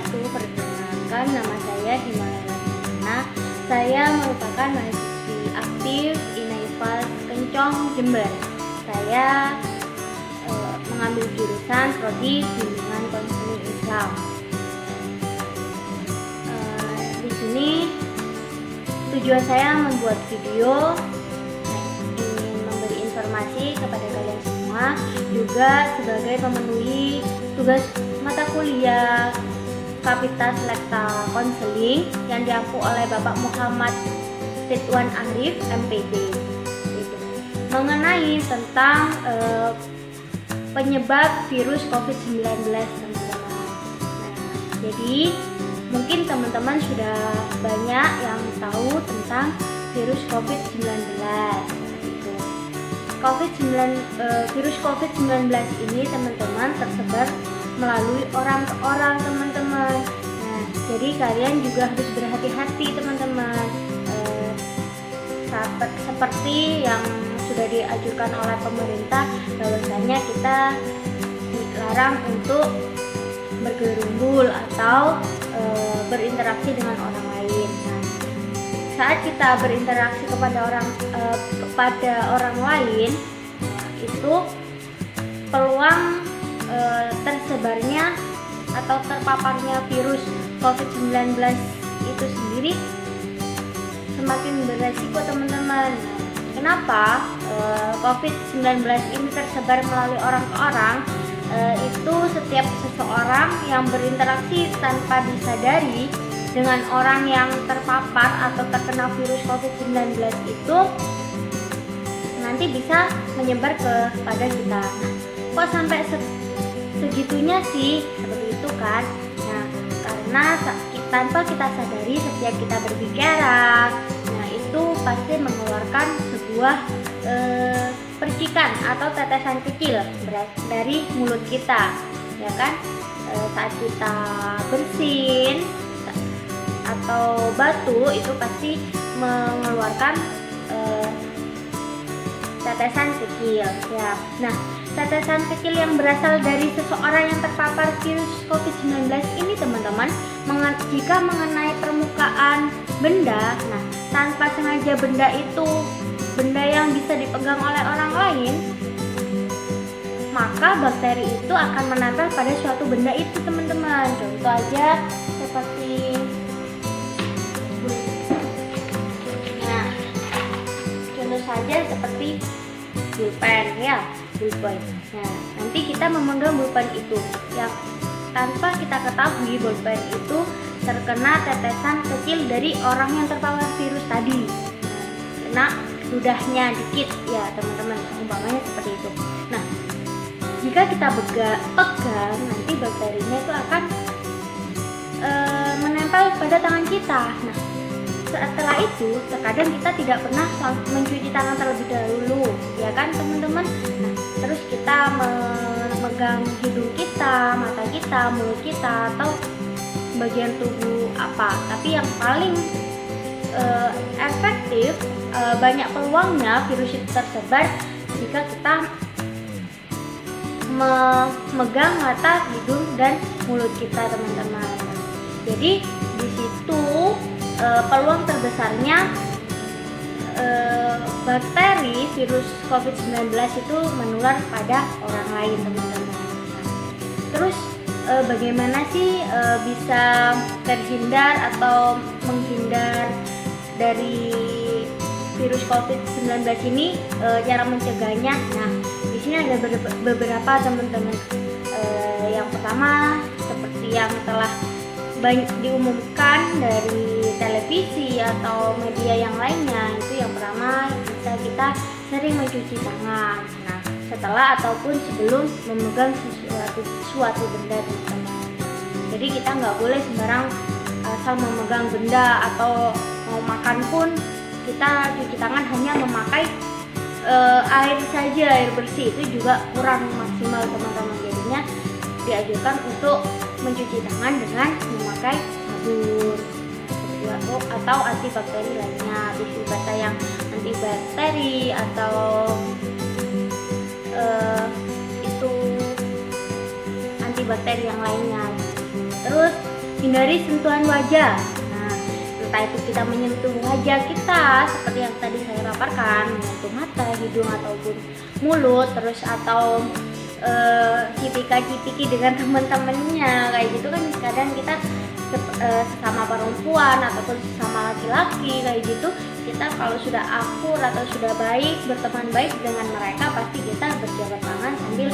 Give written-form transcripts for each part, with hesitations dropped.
wabarakatuh. Perkenalkan, nama saya Himalaya Lasmina. Saya merupakan mahasiswi aktif INAIFA Kencong, Jember. Saya mengambil jurusan Prodi Bimbingan Konseling Islam. Di sini tujuan saya membuat video ingin memberi informasi kepada kalian semua, juga sebagai pemenuhi tugas mata kuliah Kapita Selekta Konseling yang diampu oleh Bapak Muhammad Ridwan Arif MPD, mengenai tentang penyebab virus COVID-19, teman-teman. Jadi mungkin teman-teman sudah banyak yang tahu tentang virus COVID-19. Virus COVID-19 ini, teman-teman, tersebar melalui orang ke orang, teman-teman. Nah, jadi kalian juga harus berhati-hati, teman-teman. Seperti yang sudah diajukan oleh pemerintah, bahwasanya kita dilarang untuk bergerombol atau berinteraksi dengan orang lain. Nah, saat kita berinteraksi kepada orang lain, itu peluang tersebarnya atau terpaparnya virus COVID-19 itu sendiri semakin beresiko, teman-teman. Kenapa COVID-19 ini tersebar melalui orang ke orang? Itu setiap seseorang yang berinteraksi tanpa disadari dengan orang yang terpapar atau terkena virus COVID-19 itu nanti bisa menyebar kepada kita. Nah, kok sampai segitunya sih, seperti itu kan? Nah, karena tanpa kita sadari, setiap kita berbicara, nah itu pasti mengeluarkan sebuah percikan atau tetesan kecil dari mulut kita, ya kan? Saat kita bersin atau batu, itu pasti mengeluarkan tetesan kecil, ya. Nah, tetesan kecil yang berasal dari seseorang yang terpapar virus COVID-19 ini, teman-teman, jika mengenai permukaan benda, nah tanpa sengaja benda yang bisa dipegang oleh orang lain, maka bakteri itu akan menempel pada suatu benda itu, teman-teman. Contoh aja seperti pulpen, ya, pulpen. Nah, nanti kita memegang pulpen itu, yang tanpa kita ketahui pulpen itu terkena tetesan kecil dari orang yang terpapar virus tadi. Kena ludahnya dikit, ya teman-teman, umpamanya seperti itu. Nah, jika kita pegang, nanti bakterinya itu akan menempel pada tangan kita. Nah, setelah itu terkadang kita tidak pernah mencuci tangan terlebih dahulu, ya kan, teman-teman. Nah, terus kita memegang hidung kita, mata kita, mulut kita, atau bagian tubuh apa. Tapi yang paling efektif, banyak peluangnya virus itu tersebar jika kita memegang mata, hidung, dan mulut kita, teman-teman. Jadi di situ peluang terbesarnya bakteri virus COVID-19 itu menular pada orang lain, teman-teman. Terus bagaimana sih bisa terhindar atau menghindar dari virus COVID-19 ini, cara mencegahnya? Nah, di sini ada beberapa, teman-teman. Yang pertama, seperti yang telah banyak diumumkan dari televisi atau media yang lainnya, itu yang pertama, kita sering mencuci tangan. Nah, setelah ataupun sebelum memegang suatu benda, teman-teman. Jadi kita nggak boleh sembarang asal memegang benda, atau mau makan pun kita cuci tangan hanya memakai air saja, air bersih, itu juga kurang maksimal, teman-teman. Jadinya dianjurkan untuk mencuci tangan dengan memakai sabun atau antibakteri lainnya, tisu basah yang antibakteri atau itu antibakteri yang lainnya. Terus hindari sentuhan wajah. Nah, entah itu kita menyentuh wajah kita seperti yang tadi saya paparkan, menyentuh mata, hidung ataupun mulut, terus atau cipika-cipiki dengan teman-temannya kayak gitu kan. Kadang kita sesama perempuan ataupun sesama laki-laki kayak gitu, kita kalau sudah akur atau sudah baik, berteman baik dengan mereka, pasti kita berjabat tangan sambil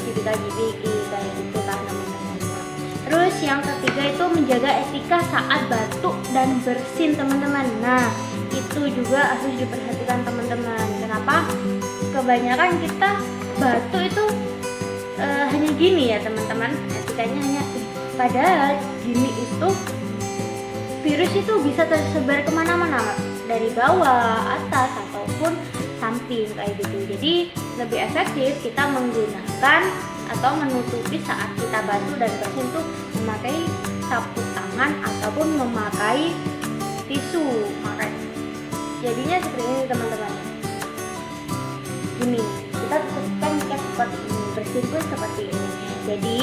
cipika-cipiki kayak gitu kan teman-teman. Terus yang ketiga itu menjaga etika saat batuk dan bersin teman-teman. Nah, itu juga harus diperhatikan teman-teman. Kenapa? Kebanyakan kita batuk itu hanya gini ya teman-teman, etikanya hanya padahal gini itu virus itu bisa tersebar kemana-mana, dari bawah, atas ataupun samping kayak gitu. Jadi lebih efektif kita menggunakan atau menutupi saat kita batuk dan bersin tuh memakai sapu tangan ataupun memakai tisu. Jadinya seperti ini teman-teman. Ini kita tutupkan seperti ini, bersin pun seperti ini. Jadi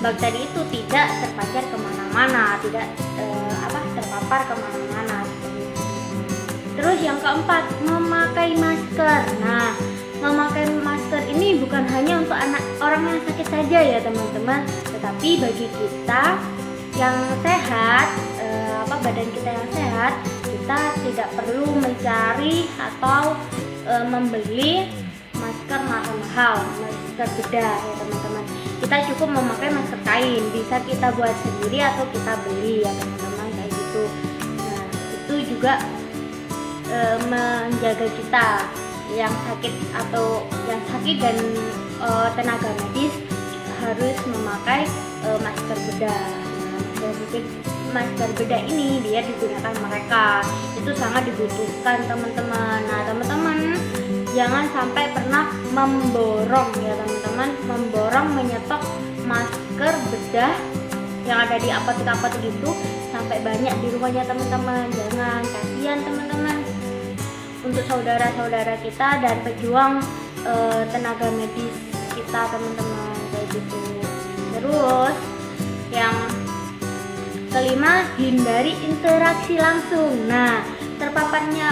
bakteri itu tidak terpancar kemana-mana, tidak terpapar kemana-mana. Terus yang keempat, memakai masker. Nah, memakai masker ini bukan hanya untuk orang yang sakit saja ya teman-teman, tetapi bagi kita yang sehat, badan kita yang sehat, kita tidak perlu mencari atau membeli masker mahal-mahal, masker bedah ya teman-teman. Kita cukup memakai masker kain, bisa kita buat sendiri atau kita beli ya teman-teman kayak gitu. Nah, itu juga menjaga kita yang sakit dan tenaga medis harus memakai masker bedah. Nah, masker bedah ini dia digunakan mereka, itu sangat dibutuhkan teman-teman. Nah teman-teman jangan sampai pernah memborong ya teman-teman, menyetok masker bedah yang ada di apotek-apotek itu sampai banyak di rumahnya teman-teman. Jangan, kasihan teman-teman untuk saudara-saudara kita dan pejuang tenaga medis kita teman-teman kayak gitu. Terus yang kelima, hindari interaksi langsung. Nah,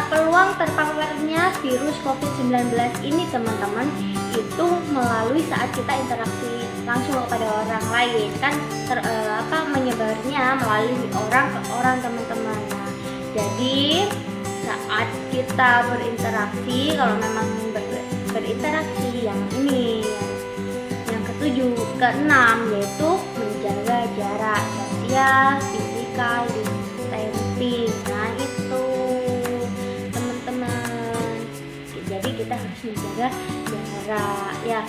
peluang terpaparnya virus COVID-19 ini teman-teman itu melalui saat kita interaksi langsung kepada orang lain kan, menyebarnya melalui orang ke orang teman-teman. Nah, jadi saat kita berinteraksi, kalau memang berinteraksi yang ini, yang ketujuh, keenam yaitu menjaga jarak sosial, physical distancing. Nah itu teman-teman, jadi kita harus menjaga jarak ya.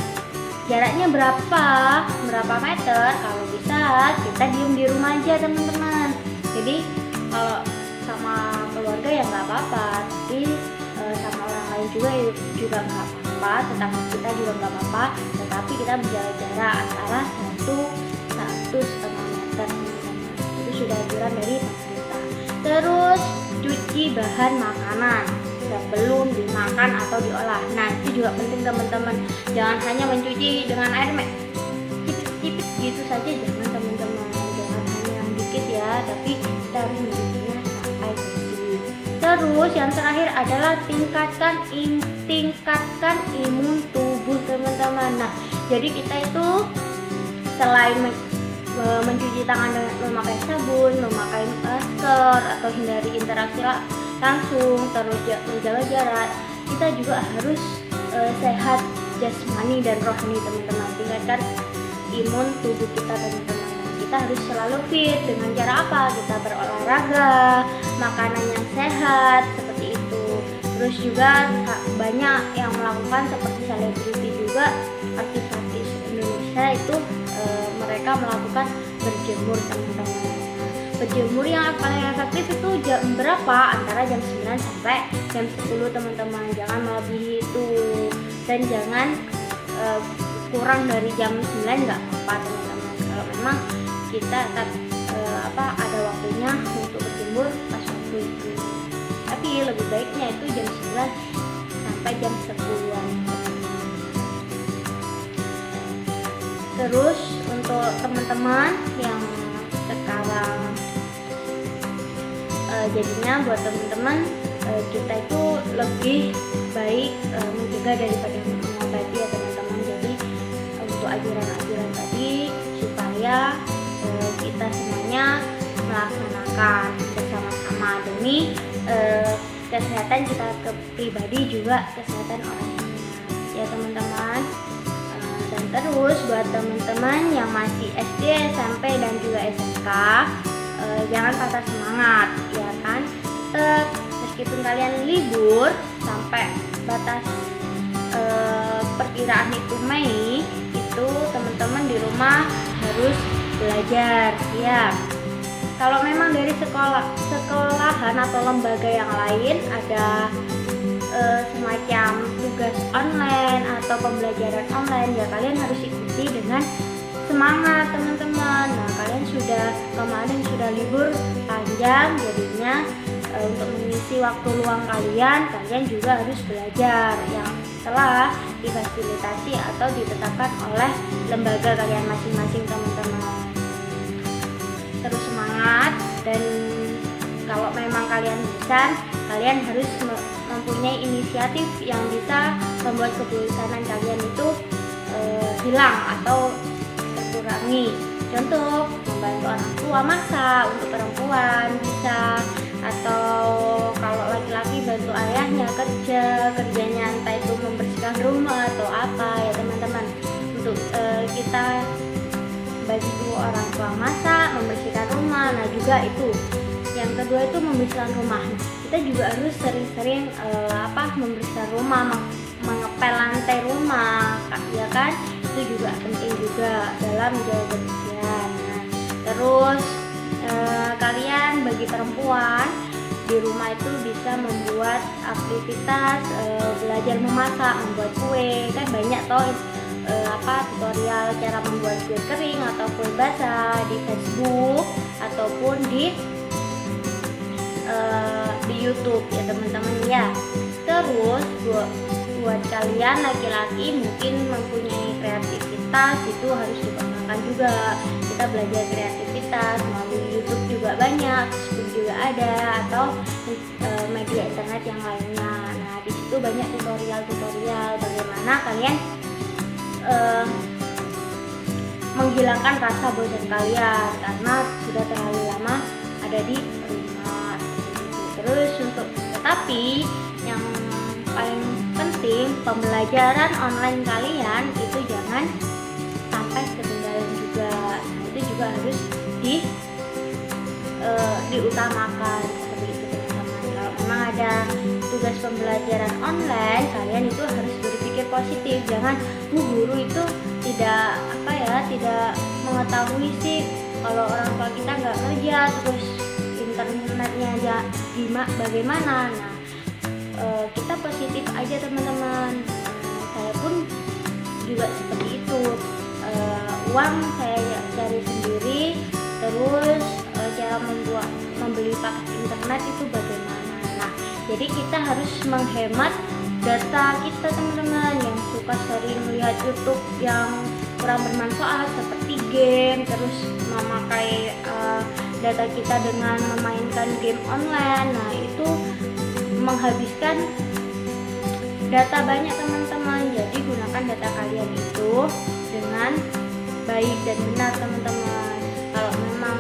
Jaraknya berapa meter? Kalau bisa kita diem di rumah aja teman-teman. Jadi kalau sama keluarga ya nggak apa-apa, tapi sama orang lain juga nggak apa-apa, tetap kita juga nggak apa-apa, tetapi kita menjaga jarak antara 1,5 meter teman-teman. Itu sudah anjuran dari pemerintah. Terus cuci bahan makanan sebelum dimakan atau diolah. Nah itu juga penting teman-teman. Jangan hanya mencuci dengan air cipit-cipit gitu saja, jangan teman-teman. Jangan hanya yang dikit ya, tapi kita harus mencucinya sampai bersih. Terus yang terakhir adalah tingkatkan imun tubuh teman-teman. Nah jadi kita itu selain mencuci tangan dengan memakai sabun, memakai masker atau hindari interaksi langsung, terus menjaga jarak, kita juga harus sehat jasmani dan rohani teman-teman. Tingkatkan imun tubuh kita teman-teman. Kita harus selalu fit dengan cara apa? Kita berolahraga, makanan yang sehat seperti itu. Terus juga banyak yang melakukan seperti selebriti juga, artis-artis Indonesia itu mereka melakukan berjemur teman-teman. Berjemur yang paling efektif itu jam berapa? Antara jam 9 sampai jam 10 teman-teman. Jangan melebihi itu, dan jangan kurang dari jam 9 nggak apa-apa teman-teman. Kalau memang kita ada waktunya untuk berjemur pas waktu itu. Tapi lebih baiknya itu jam 9 sampai jam 10-an. Terus untuk teman-teman yang sekarang jadinya buat teman-teman kita itu lebih baik mencegah daripada mengobati ya teman-teman. Jadi untuk ajaran-ajaran tadi supaya kita semuanya melaksanakan bersama-sama demi kesehatan kita pribadi juga kesehatan orang lain ya teman-teman. Dan terus buat teman-teman yang masih SD, SMP dan juga SMK, jangan patah semangat ya kan. Meskipun kalian libur sampai batas perkiraan itu Mei, itu teman-teman di rumah harus belajar ya. Kalau memang dari sekolahan atau lembaga yang lain ada semacam tugas online atau pembelajaran online, ya kalian harus ikuti dengan semangat teman-teman. Nah, kalian kemarin sudah libur panjang, jadinya untuk mengisi waktu luang kalian juga harus belajar yang telah difasilitasi atau ditetapkan oleh lembaga kalian masing-masing teman-teman. Terus semangat, dan kalau memang kalian bisa, kalian harus mempunyai inisiatif yang bisa membuat kebosanan kalian itu hilang atau terkurangi. Contoh, membantu orang tua masak untuk perempuan bisa, atau kalau laki-laki bantu ayahnya kerjanya entah itu membersihkan rumah atau apa ya teman-teman. Untuk kita bantu orang tua masak, membersihkan rumah. Nah juga itu yang kedua itu membersihkan rumah. Kita juga harus sering-sering membersihkan rumah, mengepel lantai rumah ya kan, itu juga penting juga dalam menjaga kebersihan. Nah, terus kalian bagi perempuan di rumah itu bisa membuat aktivitas belajar memasak, membuat kue, kan banyak toh tutorial cara membuat kue kering atau kue basah di Facebook ataupun di YouTube ya teman-teman ya. Terus buat kalian laki-laki mungkin mempunyai kreativitas, itu harus dikembangkan juga. Kita belajar kreativitas melalui YouTube juga banyak, Facebook juga ada, atau media internet yang lainnya. Nah di situ banyak tutorial bagaimana kalian menghilangkan rasa bosan kalian karena sudah terlalu lama ada di rumah. Terus tetapi yang paling penting, pembelajaran online kalian itu jangan sampai ketinggalan juga. Nah, itu juga harus diutamakan seperti itu teman-teman. Kalau memang ada tugas pembelajaran online, kalian itu harus berpikir positif. Jangan guru itu tidak mengetahui sih kalau orang tua kita nggak kerja, terus internetnya aja bagaimana. Nah kita positif aja teman-teman. Saya pun juga seperti itu, uang saya cari sendiri, terus cara membeli paket internet itu bagaimana. Nah jadi kita harus menghemat data kita teman-teman, yang suka sering melihat YouTube yang kurang bermanfaat seperti game, terus memakai data kita dengan memainkan game online. Nah itu menghabiskan data banyak teman-teman. Jadi gunakan data kalian itu dengan baik dan benar teman-teman. Kalau memang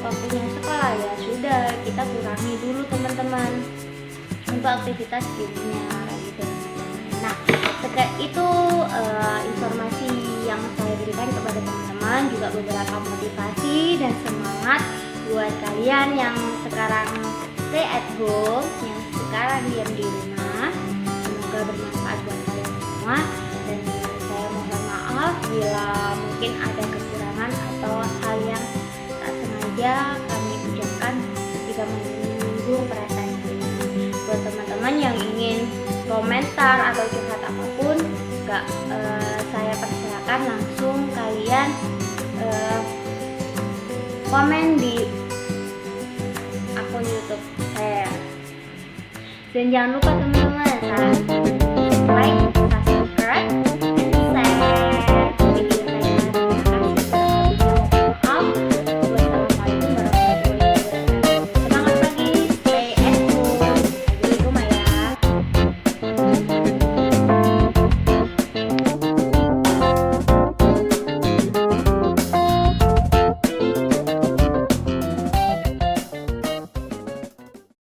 waktunya sekolah ya sudah, kita kurangi dulu teman-teman untuk aktivitas gamenya gitu. Nah itu informasi yang saya berikan kepada teman-teman, juga beberapa motivasi dan semangat buat kalian yang sekarang stay at home, yang sekarang diam di rumah. Semoga bermanfaat buat kalian semua, dan saya mohon maaf bila mungkin ada kekurangan atau hal yang tak sengaja kami ucapkan jika menyinggung perasaan kalian. Buat teman-teman yang ingin komentar atau curhat apapun, saya persilakan langsung kalian komen di akun YouTube saya. Dan jangan lupa teman-teman,